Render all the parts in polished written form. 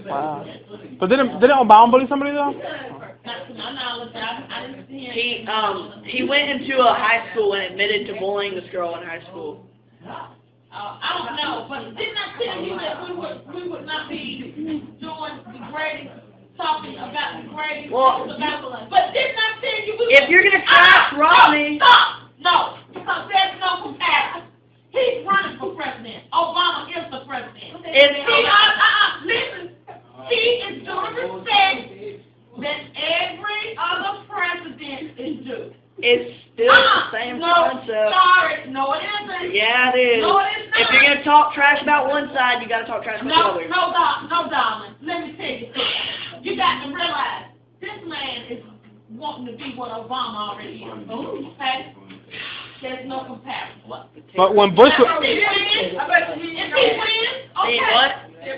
Wow. But didn't Obama bully somebody though? He went into a high school and admitted to bullying this girl in high school. I don't know, but didn't I tell you that we would not be doing degrading, talking about degrading? Well, but didn't I tell you if you're gonna trash Romney, no, because there's no comparison. He's running for president. Obama is the president. Listen, he is due the respect that every other president is due. It's still the same concept. Sorry, no it isn't. Yeah, it is. No, it is not. If you're gonna talk trash about one side, you gotta talk trash about the other. No, darling. Let me tell you something. You got to realize this man is wanting to be what Obama already is. Okay? There's no comparison. But when Bush was... If he wins, okay. What? Okay,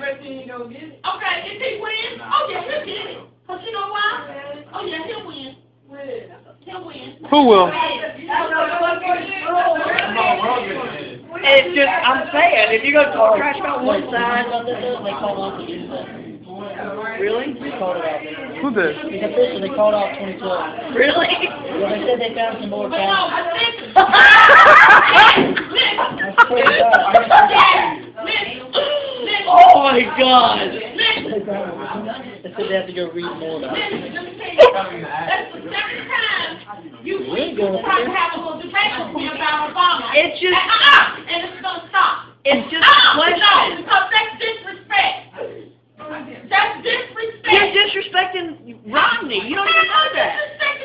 if he wins, oh yeah, he'll get it. Cause you know why? Oh yeah, he'll win. He'll win. Who will? It's just, I'm saying, if you're gonna talk trash about one side, They called off the Tuesday. really? They called it off. Who did? They called off 2012. Really? Well, they said they found some more But no, counts. Oh my God! They said they have to go read more about it. That's the second time you try to have a little debate with me about Obama. It's just, And it's gonna stop. it's just a No, question. because that's disrespect. That's disrespect. You're disrespecting Romney. You don't even know that. This man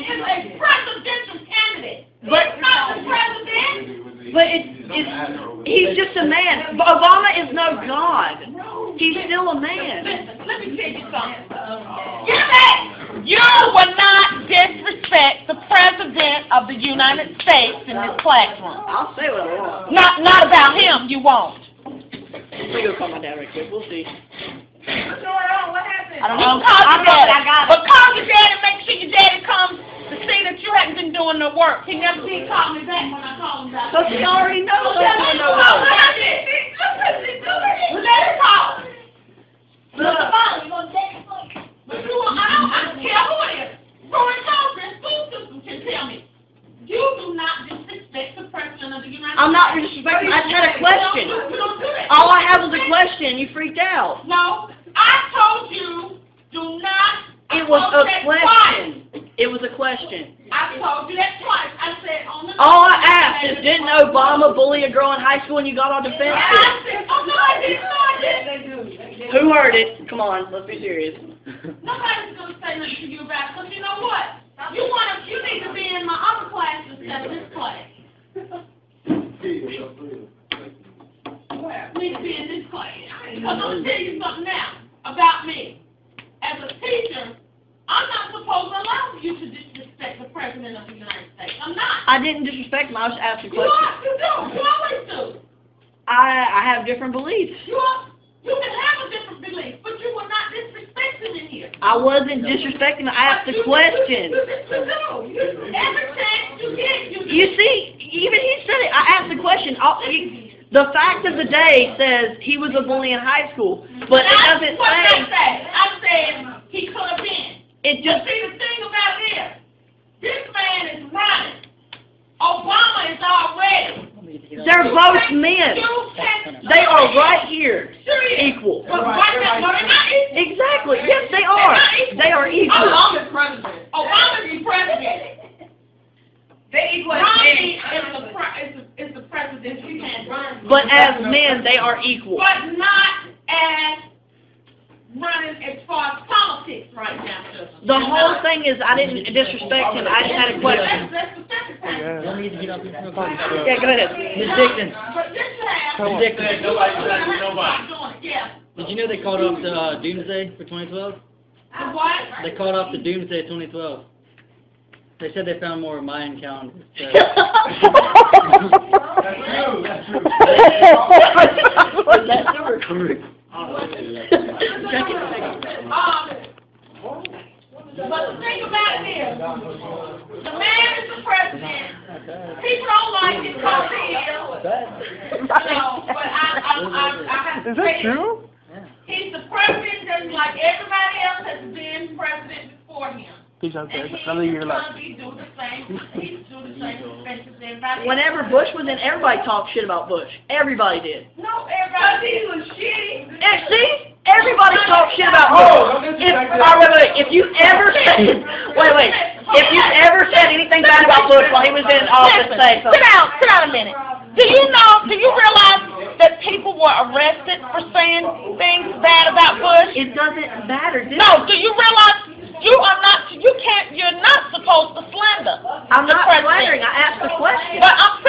is a presidential candidate. But- He's not the president. But he's just a man. Obama is no God. He's still a man. Listen, let me tell you something. You will not disrespect the president of the United States in this classroom. I'll say what I want. Not about him, you won't. Let me go call my dad right quick. We'll see. What's going on? What happened? I don't know. Call your daddy. I got it. But call your daddy and make sure your daddy comes to see that you haven't been doing the work. He never did call me back when I called him back. So she already knows Let I'm him doing no call. work. Let him call. Look, the phone, you gonna take it? But you, I don't care who it is. Roy Thompson, school system can tell me. You do not disrespect the president of the United States. I'm not disrespecting. I just had a question. You don't do that. All I had was a question. You freaked out. No, I told you, do not. It was a question. It was a question. I told you that twice. I said on the. All I asked is, didn't Obama bully a girl in high school and you got all defensive? I said, oh no, I didn't. No, I didn't. Who heard it? Come on, let's be serious. Nobody's gonna say nothing to you about it, because you know what? You need to be in my other class instead of this class. You need to be in this class. Because I'm gonna tell you something now about me. As a teacher, I'm not supposed to allow you to disrespect the president of the United States. I'm not. I didn't disrespect him. I was asking a You question. are. You do. You always do. I have different beliefs. You can have a different belief, but you will not disrespect him in here. I wasn't disrespecting him. I asked a question. Every chance you get, You see, even he said it. I asked the question. The fact of the day says he was a bully in high school, but it doesn't What did say. I said he could have been. It Just just. see the thing about this. This man is running. Obama is already. They're both men. They are right here, equal. But right now, no, they're not equal. Exactly. Yes, they are. They are equal. Obama's president. Obama's the president. They equal. Romney is the president. You can't run. But as men, they are equal. But not as running as far as politics right now, sister. The whole thing is, I didn't disrespect him. I just had a question. That's the second time. Y'all need to get up here real quick. Yeah, go ahead. Ms. Dixon. But this time, Come on. Ms. Dixon. yeah. Did you know they called off the Doomsday for 2012? The what? They called off the Doomsday 2012. They said they found more Mayan calendars. So. That's true. That's super correct. But the thing about it is, the man is the president. People don't like him because he is. But I have to Is say that it. true? He's the Peace out there. And Another year he's left. gonna be doing the same, he's doing the same respect as everybody else. Whenever Bush was in, everybody talked shit about Bush. Everybody did. No, everybody, he was shitty. And see, everybody talked shit about Bush. If you ever said, wait, if you ever said anything bad about Bush while he was in office, say something. Sit down a minute. Do you realize that people were arrested for saying things bad about Bush? It doesn't matter, dude. No, do you realize you're not supposed to slander I'm the not president? slandering. I asked the question. But I'm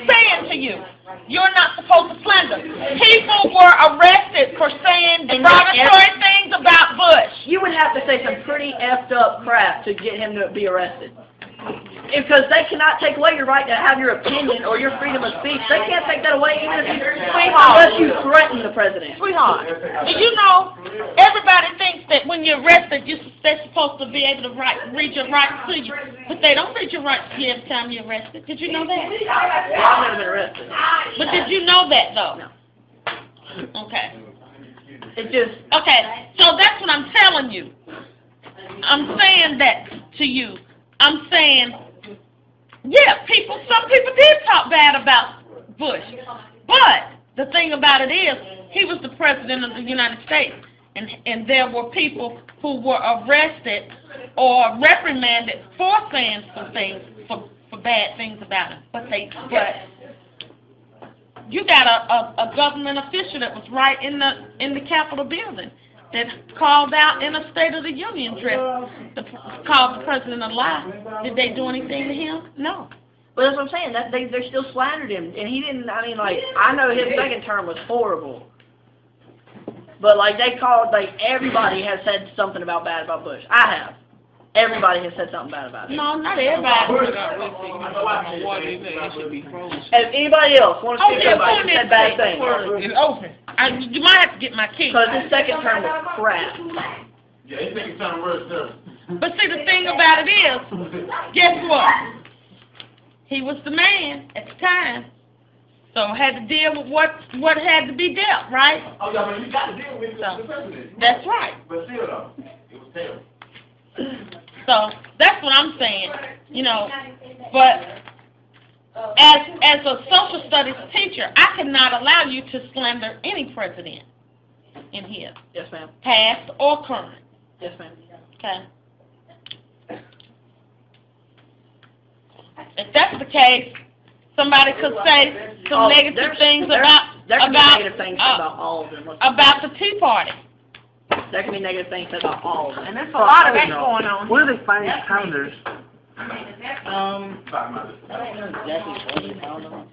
saying to you, you're not supposed to slander. People were arrested for saying derogatory things about Bush. You would have to say some pretty effed up crap to get him to be arrested. Because they cannot take away your right to have your opinion or your freedom of speech. They can't take that away even if unless you threaten the president. Sweetheart, do you know, everybody thinks that when you're arrested, they're supposed to be able to read your rights to you. But they don't read your rights to you every time you're arrested. Did you know that? I've never been arrested. But did you know that, though? No. Okay. It just... Okay, so that's what I'm telling you. I'm saying that to you. I'm saying, yeah, some people did talk bad about Bush. But the thing about it is, he was the president of the United States. And there were people who were arrested or reprimanded for saying some things, for bad things about him. But you got a government official that was right in the Capitol building that called out in a State of the Union address, called the president a lie. Did they do anything to him? No. But that's what I'm saying. That they still slandered him, and he didn't. I mean, like, I know his second term was horrible, but like everybody has said something bad about Bush. I have. Everybody has said something bad about it. No, not everybody. Has anybody else want to speak about it? Said bad things? It's open. You might have to get my key. Because his second term was crap. Yeah, his second time worse too. But see, the thing about it is, guess what? He was the man at the time, so had to deal with what had to be dealt, right? Oh yeah, but you got to deal with the president. That's right. But still though, it was terrible. So that's what I'm saying, you know. But as a social studies teacher, I cannot allow you to slander any president in here, Yes, ma'am. past or current. Yes, ma'am. Okay. If that's the case, somebody could say some negative things about There can be negative things about all of them. about the Tea Party. There can be negative things said about all of them. And there's a lot of that going on. Where do they find these calendars? I don't know exactly what I don't know.